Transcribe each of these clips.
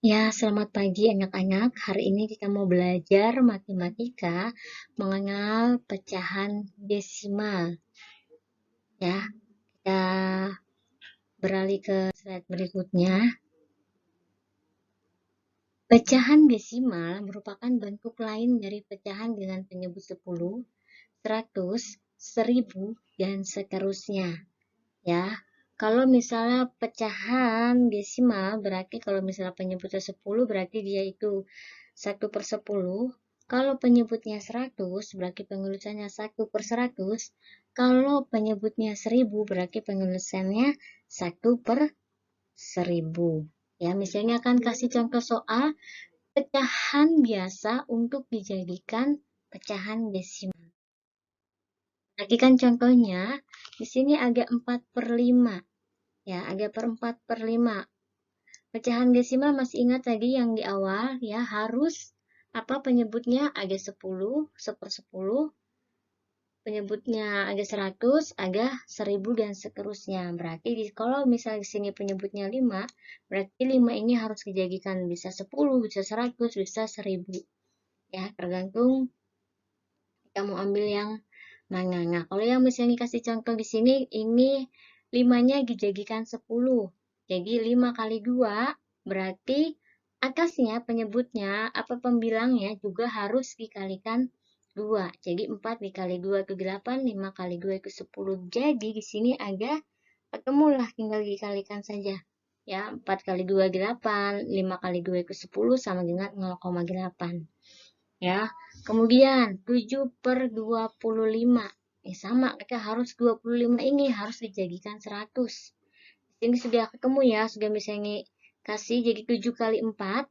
Ya, selamat pagi anak-anak. Hari ini kita mau belajar matematika mengenal pecahan desimal. Ya, kita beralih ke slide berikutnya. Pecahan desimal merupakan bentuk lain dari pecahan dengan penyebut 10, 100, 1000, dan seterusnya. Ya, kalau misalnya pecahan desimal berarti kalau misalnya penyebutnya 10 berarti dia itu 1/10. Kalau penyebutnya 100 berarti penulisannya 1/100. Kalau penyebutnya 1000 berarti penulisannya 1/1000. Ya, misalnya akan kasih contoh soal pecahan biasa untuk dijadikan pecahan desimal. Perhatikan contohnya, di sini ada 4/5. Ya, ada 4/5. Pecahan desimal masih ingat tadi yang di awal ya, harus apa penyebutnya ada 10, 1/10, penyebutnya ada 100, ada 1000 dan seterusnya. Berarti kalau misalnya di sini penyebutnya 5, berarti 5 ini harus dijadikan bisa 10, bisa 100, bisa 1000. Ya, tergantung kita mau ambil yang mana. Nah, kalau yang misalnya dikasih contoh di sini, ini 5-nya dijadikan 10. Jadi 5 kali 2 berarti atasnya penyebutnya apa pembilangnya juga harus dikalikan 2. Jadi 4 dikali 2 itu 8, 5 kali 2 itu 10. Jadi di sini ada ketemulah, tinggal dikalikan saja. Ya, 4 kali 2 8, 5 kali 2 itu 10 sama dengan 0,8. Ya, kemudian 7/25. Sama, kita harus 25 ini harus dijadikan 100. Ini sudah ketemu ya, sudah misalnya kasih jadi 7 kali 4,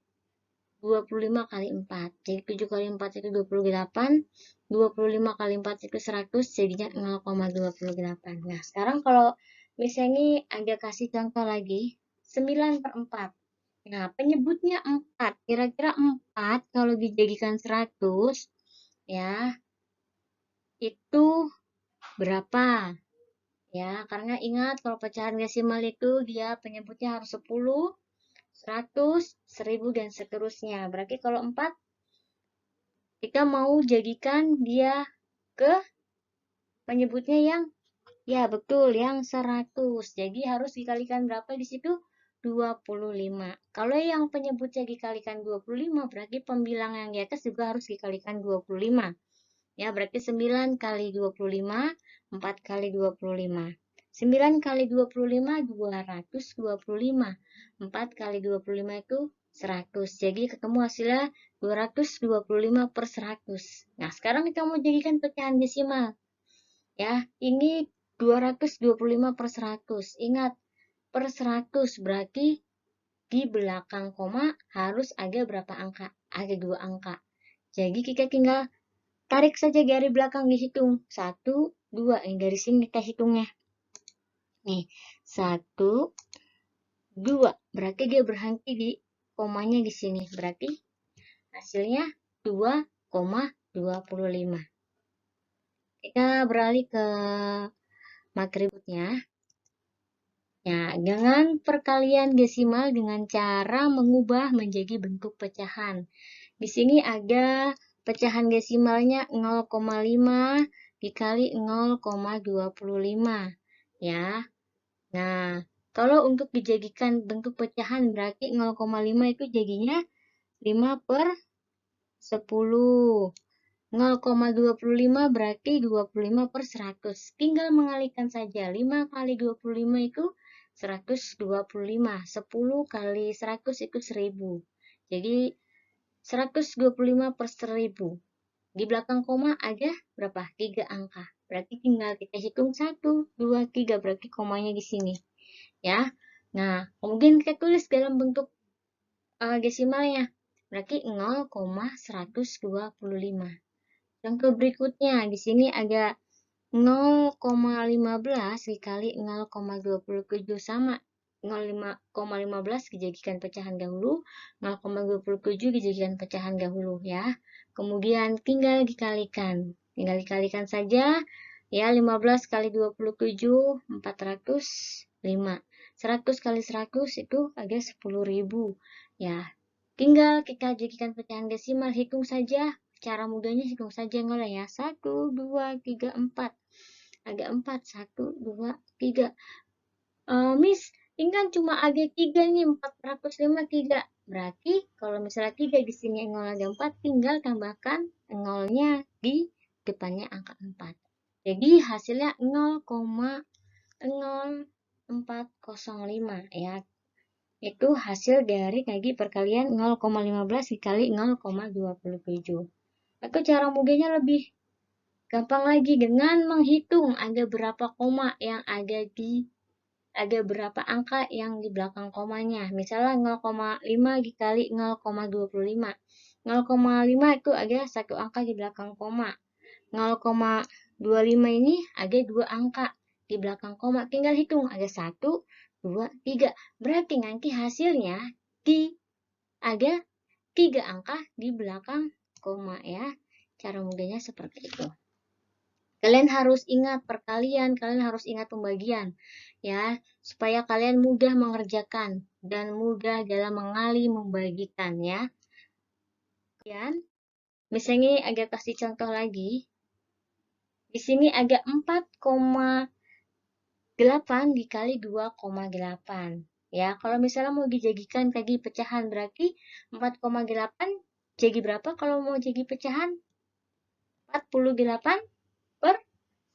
25 kali 4. Jadi 7 kali 4 itu 28, 25 kali 4 itu 100, jadinya 0,28. Nah, sekarang kalau misalnya ada kasih contoh lagi, 9/4. Nah, penyebutnya 4. Kira-kira 4 kalau dijadikan 100, ya, itu berapa? Ya, karena ingat kalau pecahan desimal itu dia penyebutnya harus 10, 100, 1000, dan seterusnya. Berarti kalau 4, kita mau jadikan dia ke penyebutnya yang, ya betul, yang 100. Jadi harus dikalikan berapa di situ? 25. Kalau yang penyebutnya dikalikan 25, berarti pembilang yang di atas juga harus dikalikan 25. Ya, berarti 9 kali 25, 4 kali 25. 9 kali 25, 225. 4 kali 25 itu 100. Jadi ketemu hasilnya 225/100. Nah, sekarang kita mau jadikan pecahan desimal. Ya, ini 225/100. Ingat, per 100 berarti di belakang koma harus ada berapa angka? Ada 2 angka. Jadi kita tinggal tarik saja dari belakang dihitung. 1, 2. Ini dari sini kita hitungnya. Nih, 1, 2. Berarti dia berhenti di komanya di sini. Berarti hasilnya 2,25. Kita beralih ke materi berikutnya. Ya, dengan perkalian desimal dengan cara mengubah menjadi bentuk pecahan. Di sini ada pecahan desimalnya 0,5 dikali 0,25. Ya. Nah, kalau untuk dijadikan bentuk pecahan berarti 0,5 itu jadinya 5/10. 0,25 berarti 25/100. Tinggal mengalihkan saja. 5 kali 25 itu 125. 10 kali 100 itu 1000. Jadi 125/1000. Di belakang koma ada berapa? 3 angka. Berarti tinggal kita hitung 1, 2, 3. Berarti komanya di sini. Ya. Nah, kemudian kita tulis dalam bentuk desimalnya. Berarti 0,125. Contoh berikutnya, di sini ada 0,15 dikali 0,27 sama. 0,15 dijadikan pecahan dahulu, 0,27 dijadikan pecahan dahulu ya. Kemudian tinggal dikalikan. Tinggal dikalikan saja. Ya, 15 kali 27, 405. 100 kali 100 itu ada 10.000. Ya, Tinggal kita jadikan pecahan desimal, hitung saja. Cara mudahnya hitung saja ngolah ya. 1, 2, 3, 4. Ada 4, 1, 2, 3. Miss, ini kan cuma ada 3 nih, 405 3. Berarti kalau misalnya 3 di sini nol ada 4, tinggal tambahkan nolnya di depannya angka 4. Jadi hasilnya 0,0405 ya. Itu hasil dari tadi perkalian 0,15 dikali 0,27. Atau cara mudahnya lebih gampang lagi dengan menghitung ada berapa koma yang ada berapa angka yang di belakang komanya. Misalnya 0,5 dikali 0,25. 0,5 itu ada satu angka di belakang koma. 0,25 ini ada dua angka di belakang koma. Tinggal hitung ada 1, 2, 3. Berarti nanti hasilnya ada 3 angka di belakang koma ya. Cara mudahnya seperti itu. Kalian harus ingat perkalian, kalian harus ingat pembagian ya, supaya kalian mudah mengerjakan dan mudah dalam mengali membagikan ya. Kemudian, misalnya agak kasih contoh lagi. Di sini ada 4,8 dikali 2,8. Ya, kalau misalnya mau dijadikan tadi pecahan berarti 4,8 jadi berapa kalau mau jadi pecahan? 48 per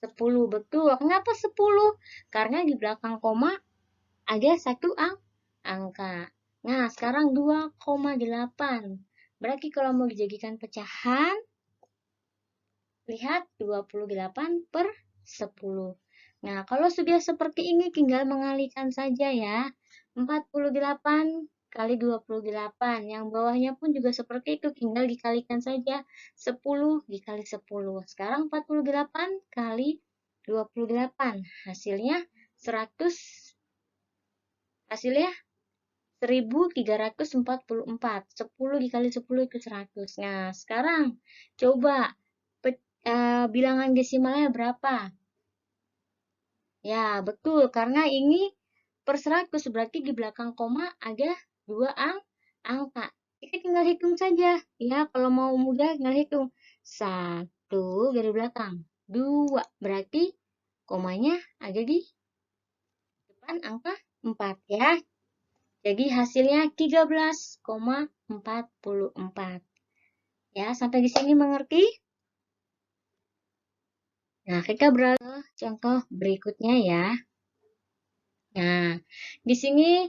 10. Betul. Kenapa 10? Karena di belakang koma ada satu angka. Nah, sekarang 2,8. Berarti kalau mau dijadikan pecahan, lihat 28 per 10. Nah, kalau sudah seperti ini tinggal mengalihkan saja ya. 48 kali 28. Yang bawahnya pun juga seperti itu, tinggal dikalikan saja. 10 dikali 10. Sekarang 48 kali 28. Hasilnya 1344. 10 dikali 10 itu 100. Nah, sekarang coba bilangan desimalnya berapa? Ya, betul. Karena ini per 100 berarti di belakang koma ada 2 angka. Kita tinggal hitung saja. Ya, kalau mau mudah tinggal hitung. 1 dari belakang. 2 berarti komanya ada di depan angka 4 ya. Jadi hasilnya 13,44. Ya, sampai di sini mengerti? Nah, kita beralih ke contoh berikutnya ya. Nah, di sini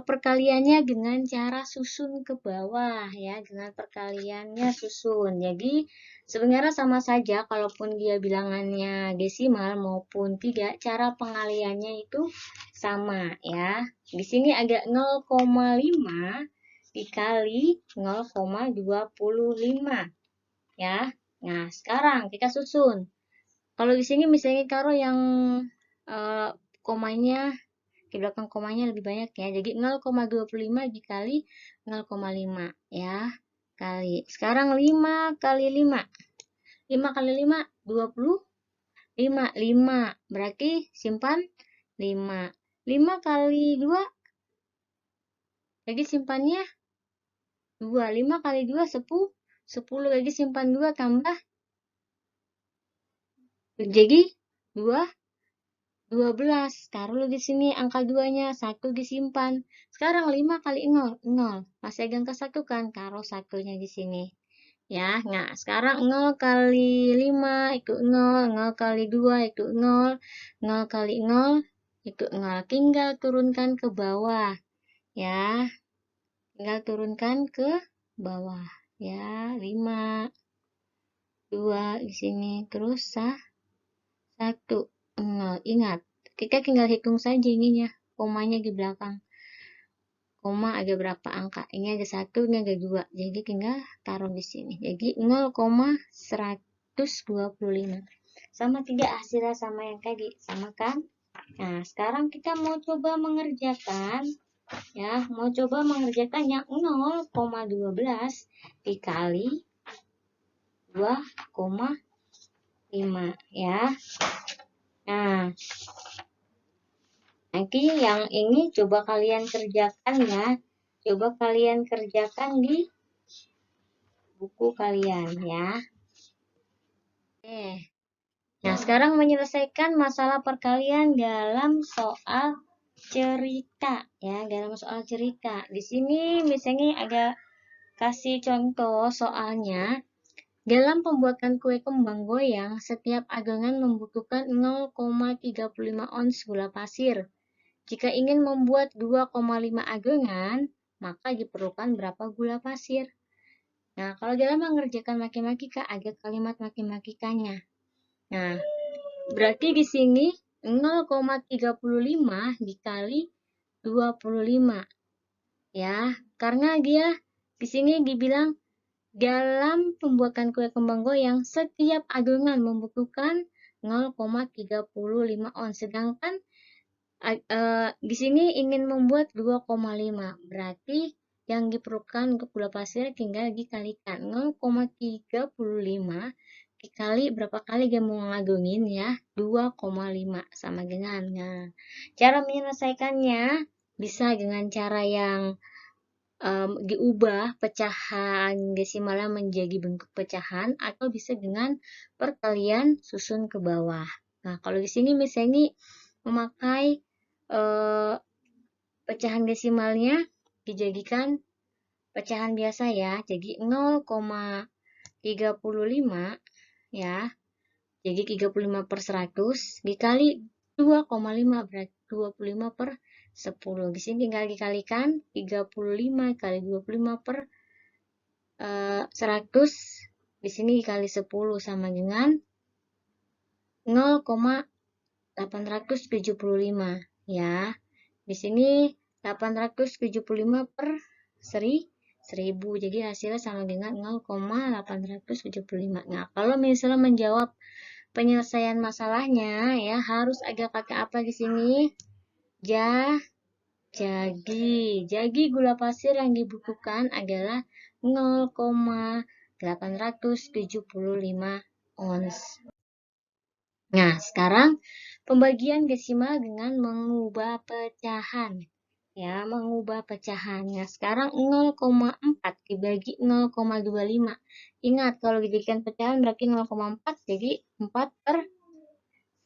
perkaliannya dengan cara susun ke bawah ya, dengan perkaliannya susun. Jadi sebenarnya sama saja kalaupun dia bilangannya desimal maupun tidak, cara pengaliannya itu sama ya. Di sini ada 0,5 dikali 0,25 ya. Nah, sekarang kita susun. Kalau di sini misalnya taruh yang komanya di belakang komanya lebih banyak ya. Jadi 0,25 dikali 0,5 ya. Kali. Sekarang 5 kali 5. 5 kali 5 25. 5. Berarti simpan 5. 5 kali 2. Jadi simpannya 2. 5 kali 2 10. 10 lagi simpan 2 tambah. Jadi 2 12. Taruh di sini angka 2-nya, 1 disimpan. Sekarang 5 kali 0, 0. Masih ada angka 1 kan? Taruh 1-nya di sini. Ya, nah sekarang 0 kali 5 itu 0, 0 kali 2 itu 0, 0 kali 0 itu 0. Tinggal turunkan ke bawah. Ya, tinggal turunkan ke bawah. Ya, 5, 2 di sini. Terus 1. Ingat, kita tinggal hitung saja ininya, komanya di belakang. Koma ada berapa angka? Ini ada 1, ini ada 2. Jadi tinggal taruh di sini. Jadi 0,125. Sama tidak hasilnya sama yang tadi, sama kan? Nah, sekarang kita mau coba mengerjakan ya, mau coba mengerjakan yang 0,12 dikali 2,5 ya. Nah, nanti yang ini coba kalian kerjakan ya. Coba kalian kerjakan di buku kalian ya. Oke. Nah, sekarang menyelesaikan masalah perkalian dalam soal cerita ya, dalam soal cerita. Di sini misalnya ada kasih contoh soalnya. Dalam pembuatan kue kembang goyang, setiap adonan membutuhkan 0,35 ons gula pasir. Jika ingin membuat 2,5 adonan, maka diperlukan berapa gula pasir? Nah, kalau dalam mengerjakan maki-makika, ada kalimat maki-makikanya. Nah, berarti di sini 0,35 dikali 25. Ya, karena dia di sini dibilang dalam pembuatan kue kembang goyang, setiap adonan membutuhkan 0,35 ons. Sedangkan di sini ingin membuat 2,5. Berarti yang diperlukan untuk gula pasir tinggal dikalikan 0,35 dikali berapa kali dia mau ngadonin ya, 2,5 sama dengan. Nah, cara menyelesaikannya bisa dengan cara yang diubah pecahan desimalnya menjadi bentuk pecahan atau bisa dengan perkalian susun ke bawah. Nah, kalau di sini misalnya memakai pecahan desimalnya dijadikan pecahan biasa ya. Jadi 0,35 ya. Jadi 35 per 100 dikali 2,5 berarti 25 per 10. Di sini tinggal dikalikan 35 kali 25 per 100. Di sini dikali 10 sama dengan 0,875 ya. Di sini 875 per 1000. Jadi hasilnya sama dengan 0,875. Nah, kalau misalnya menjawab penyelesaian masalahnya ya harus ada kata apa di sini? Jadi gula pasir yang dibutuhkan adalah 0,875 ons. Nah, sekarang pembagian desimal dengan mengubah pecahan. Ya, mengubah pecahan. Nah, sekarang 0,4 dibagi 0,25. Ingat, kalau dijadikan pecahan berarti 0,4, jadi 4 per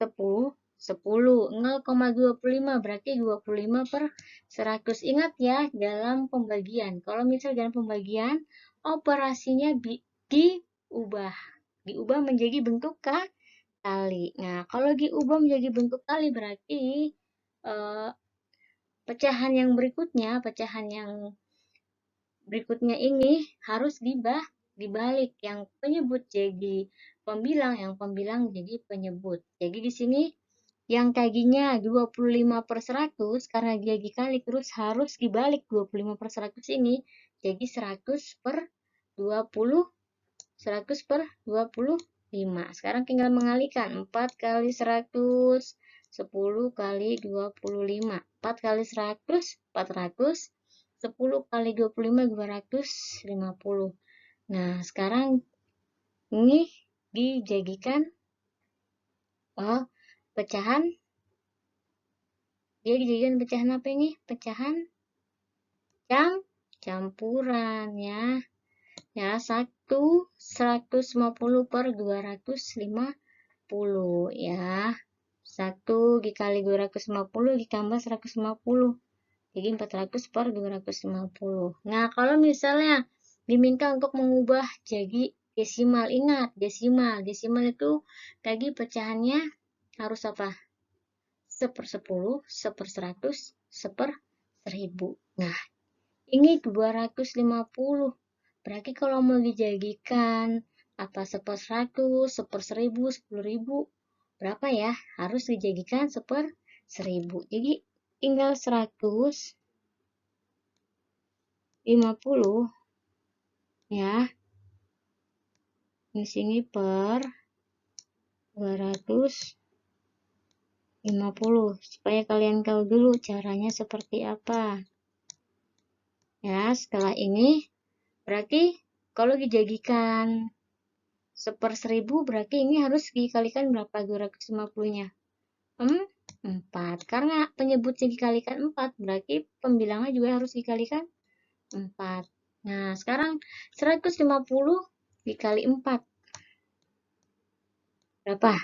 10. 0,25 berarti 25 per 100. Ingat ya, dalam pembagian. Kalau misal dalam pembagian, operasinya diubah. Diubah menjadi bentuk kali. Nah, kalau diubah menjadi bentuk kali berarti pecahan yang berikutnya ini harus dibalik. Yang penyebut jadi pembilang, yang pembilang jadi penyebut. Jadi di sini yang tadinya 25 per 100, karena dia dikali terus harus dibalik 25 per 100 ini. Jadi 100 per 20, 100 per 25. Sekarang tinggal mengalihkan. 4 kali 100, 10 kali 25. 4 kali 100, 400. 10 kali 25, 250. Nah, sekarang ini dijadikan pecahan. Dia dijadikan pecahan apa ini? Pecahan campuran ya. Ya, 150 per 250 ya. 1 dikali 250 ditambah 150. Jadi 400 per 250. Nah, kalau misalnya diminta untuk mengubah jadi desimal, ingat desimal. Desimal itu tadi pecahannya harus apa? 1/10, 1/100, 1/1000. Nah, ini 250. Berarti kalau mau dijadikan apa 1/100, 1/1000, 10.000, berapa ya? Harus dijadikan 1/1000. Jadi tinggal 150 ya. Di sini per 250. Supaya kalian tahu dulu caranya seperti apa. Ya, setelah ini berarti kalau dijadikan 1/1000 berarti ini harus dikalikan berapa 250-nya? 4. Karena penyebutnya dikalikan 4 berarti pembilangnya juga harus dikalikan 4. Nah, sekarang 150 dikali 4. Berapa?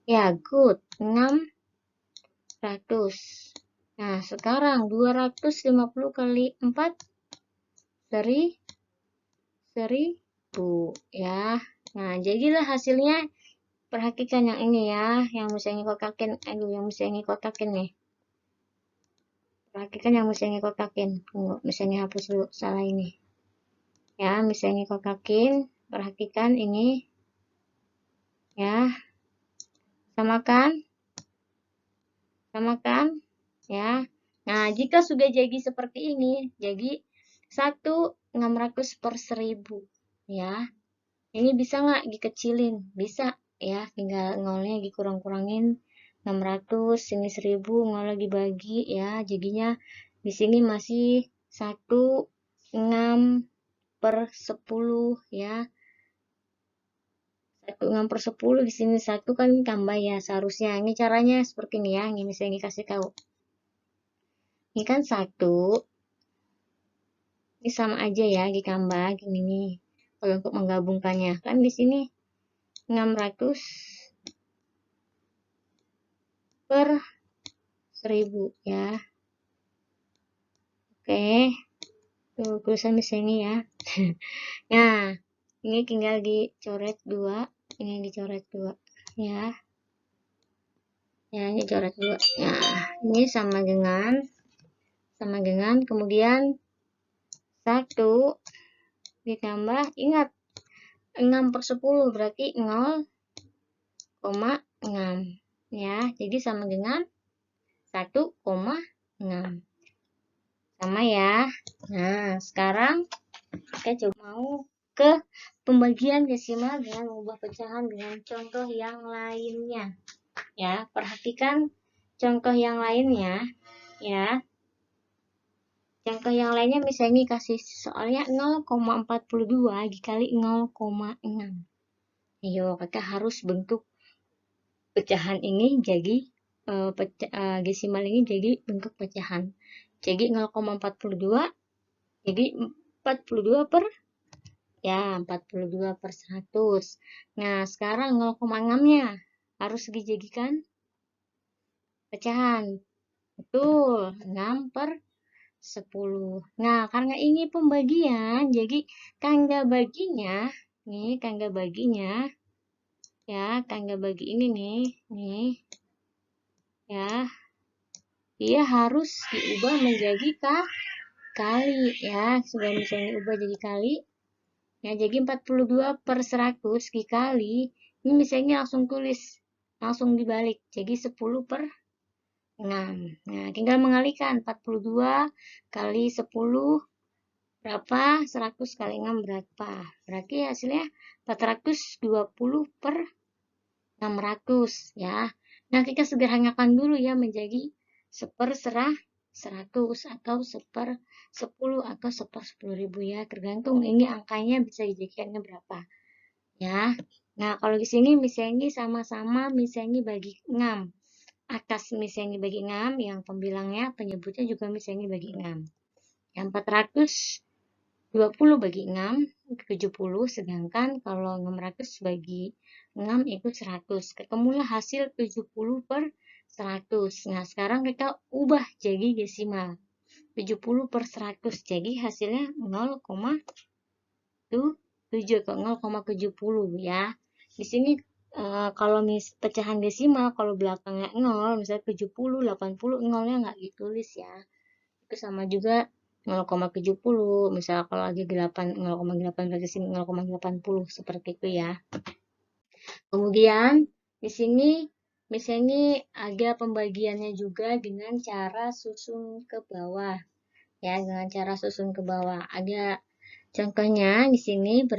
Ya, good. 600. Nah, sekarang 250 kali 4, 1000 ya. Nah, jadilah hasilnya. Perhatikan yang ini ya, yang misalnya kotakin. Aduh, yang misalnya kotakin nih. Perhatikan yang misalnya kotakin. Tunggu, misalnya hapus dulu, salah ini. Ya, misalnya kotakin. Perhatikan ini. Ya, samakan. Samakan. Ya. Nah, jika sudah jadi seperti ini, jadi 1.600 per 1000. Ya. Ini bisa nggak dikecilin? Bisa ya, tinggal nolnya dikurang-kurangin 600, sini 1000, nol lagi bagi ya, jadinya di sini masih 1/6 per 10 ya. 1/6 per 10, di sini 1 kan tambah ya seharusnya. Ini caranya seperti ini ya, ini saya kasih tahu. Ini kan 1, ini sama aja ya ditambah gini nih. Kalau untuk menggabungkannya kan di sini 600 per 1000 ya. Oke, tulisan di sini ya. Nah, ini tinggal dicoret 2, ini dicoret 2 ya. Ya, ini coret 2. Nah, ini sama dengan kemudian 1 ditambah, ingat 6 per 10 berarti 0,6 ya. Jadi sama dengan 1,6 sama ya. Nah, sekarang kita coba mau ke pembagian desimal dengan mengubah pecahan dengan contoh yang lainnya ya. Perhatikan contoh yang lainnya ya. Contoh yang lainnya misalnya kasih soalnya 0,42 dikali 0,6. Ayo, kakak harus bentuk pecahan ini jadi desimal ini jadi bentuk pecahan. Jadi 0,42 jadi 42 per ya 42 per 100. Nah, sekarang 0,6-nya harus dijadikan pecahan. Betul, 6 per 10. Nah, karena ini pembagian, jadi tangga baginya, nih tangga baginya, ya tangga bagi ini nih, ya, dia harus diubah menjadi kali, ya, sudah misalnya ubah jadi kali, ya, jadi 42 per 100 dikali, ini misalnya langsung tulis, langsung dibalik, jadi 10 per 6. Nah, tinggal mengalihkan 42 kali 10 berapa? 100 kali 6 berapa? Berarti hasilnya 420 per 600 ya. Nah, kita sederhanakan dulu ya menjadi 1/100 atau 1/10 atau 1/10.000 ya. Tergantung ini angkanya bisa dijadikannya berapa. Ya. Nah, kalau di sini misalnya sama-sama misalnya bagi 6. Atas misalnya bagi 6, yang pembilangnya penyebutnya juga misalnya bagi 6. Yang 420 bagi 6, 70, sedangkan kalau 600 bagi 6 itu 100. Ketemulah hasil 70 per 100. Nah, sekarang kita ubah jadi desimal. 70 per 100, jadi hasilnya 0,7 ke 0,70 ya. Di sini kalau pecahan desimal, kalau belakangnya 0, misalnya 70, 80, nolnya nggak ditulis ya. Itu sama juga 0,70, misalnya kalau lagi 8, 0,8 berarti sini 0,80 seperti itu ya. Kemudian di sini misalnya ada pembagiannya juga dengan cara susun ke bawah. Ya, dengan cara susun ke bawah. Ada contohnya di sini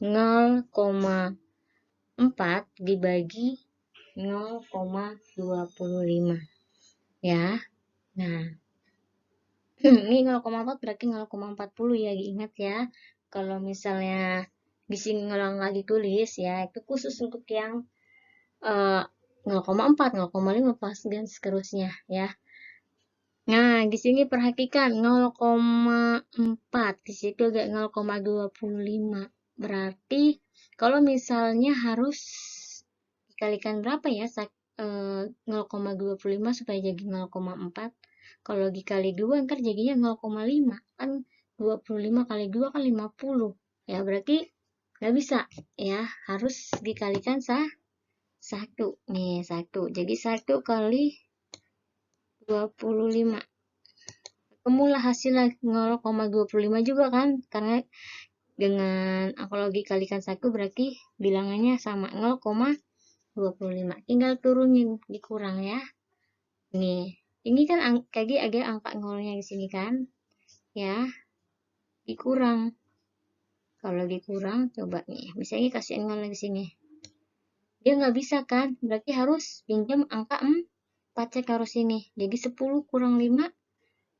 0,4 dibagi 0,25 ya. Nah, ini 0,4 berarti 0,40 ya, diingat ya. Kalau misalnya di sini nggak ditulis ya, itu khusus untuk yang 0,4, 0,5 dan seterusnya ya. Nah, di sini perhatikan 0,4, di situ agak 0,25. Berarti kalau misalnya harus dikalikan berapa ya? 0,25 supaya jadi 0,4. Kalau dikali 2 ntar jadinya 0,5. Kan 25 kali 2 kan 50. Ya, berarti nggak bisa ya, harus dikalikan 1. Nih, 1. Jadi 1 kali 25. Ketemulah hasilnya 0,25 juga kan, karena dengan kalau dikalikan 1 berarti bilangannya sama 0,25. Tinggal turunin, dikurang ya. Nih, ini kan tadi ada angka nolnya di sini kan, ya, dikurang. Kalau dikurang, coba nih, misalnya kasih 0 di sini, dia nggak bisa kan, berarti harus pinjam angka 4, cek harus ini. Jadi 10 kurang 5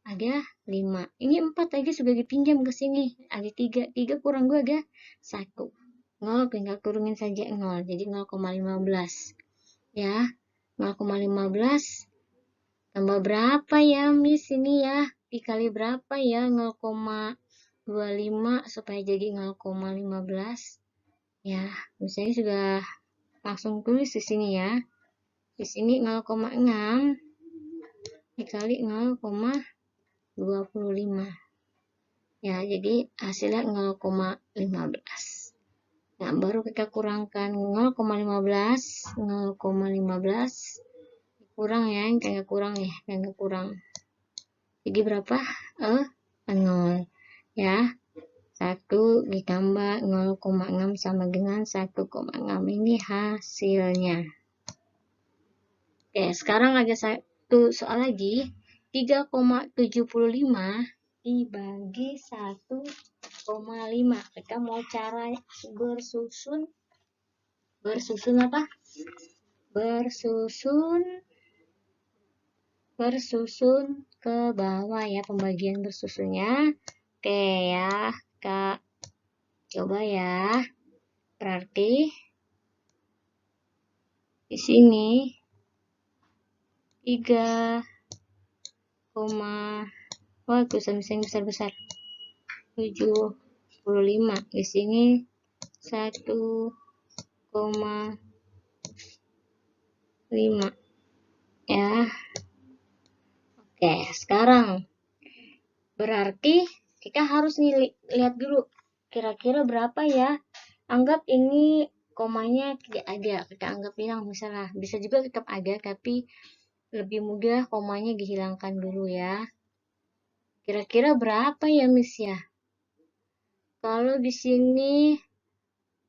ada 5. Ini 4 aja sudah dipinjam ke sini. Ada 3. 3 kurang 2 ada 1. 0 tinggal turunin saja 0. Jadi 0,15. Ya. 0,15 tambah berapa ya, Miss? Ini ya. Dikali berapa ya 0,25 supaya jadi 0,15. Ya, misalnya sudah langsung tulis di sini ya. Di sini 0,6 dikali 0,25. Ya, jadi hasilnya 0,15. Nah, baru kita kurangkan 0,15, 0,15 kurang ya, kayak kurang ya, kayak kurang. Jadi berapa? 0 ya. 1 ditambah 0,6 sama dengan 1,6. Ini hasilnya. Oke, sekarang ada satu soal lagi. 3,75 dibagi 1,5. Kita mau cara bersusun apa? Bersusun ke bawah ya, pembagian bersusunnya. Oke ya, Kak. Coba ya. Berarti di sini 3, wah, tulisan besar-besar. 75. Di sini 1,5 ya. Oke, sekarang berarti kita harus nih lihat dulu kira-kira berapa ya. Anggap ini komanya tidak ada, kita anggap hilang misalnya. Bisa juga tetap ada, tapi lebih mudah komanya dihilangkan dulu ya. Kira-kira berapa ya, Miss ya? Kalau di sini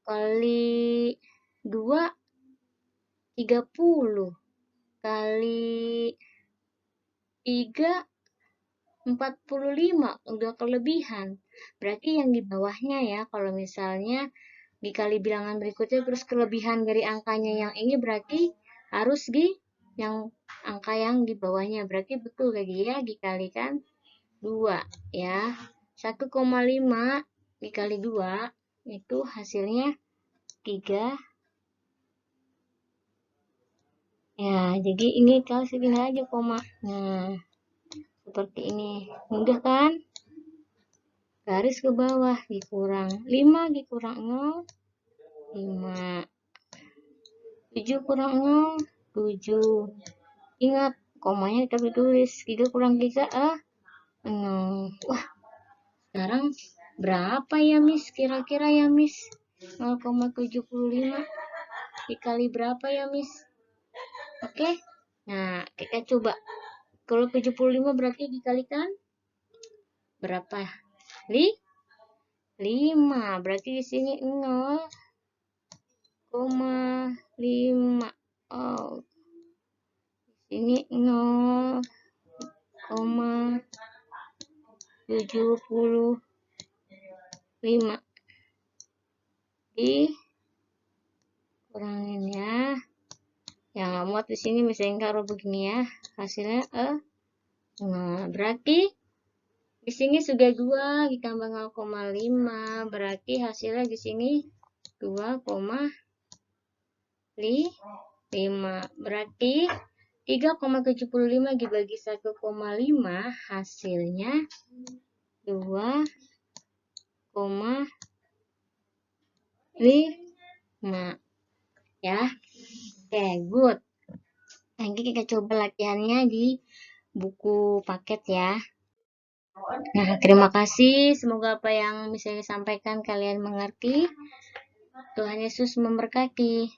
kali 2, 30. Kali 3, 45. Udah kelebihan. Berarti yang di bawahnya ya, kalau misalnya dikali bilangan berikutnya terus kelebihan dari angkanya yang ini, berarti harus di yang angka yang di bawahnya. Berarti betul lagi ya, dikalikan 2 ya. 1,5 dikali 2 itu hasilnya 3. Ya, jadi ini kalau segini aja koma. Nah, seperti ini. Mudah kan? Garis ke bawah dikurang 5 dikurang 0, 5. 7 kurang 0, 7. Ingat, komanya kita tulis 3 kurang 3, 0. Wah, sekarang berapa ya, Miss? Kira-kira ya, Miss? 0,75 dikali berapa ya, Miss? Oke. Nah, kita coba. Kalau 75 berarti dikalikan berapa? 5. Berarti di sini 0,5. Oh, ini 0,75 dikurangin ya. Yang nggak muat di sini misalnya taruh begini ya, hasilnya nah, berarti di sini sudah 2 ditambah 0,5, berarti hasilnya di sini 2,5. Berarti 3,75 dibagi 1,5 hasilnya 2,5 ya. Oke, good. Nanti kita coba latihannya di buku paket ya. Nah, terima kasih. Semoga apa yang bisa disampaikan kalian mengerti. Tuhan Yesus memberkati.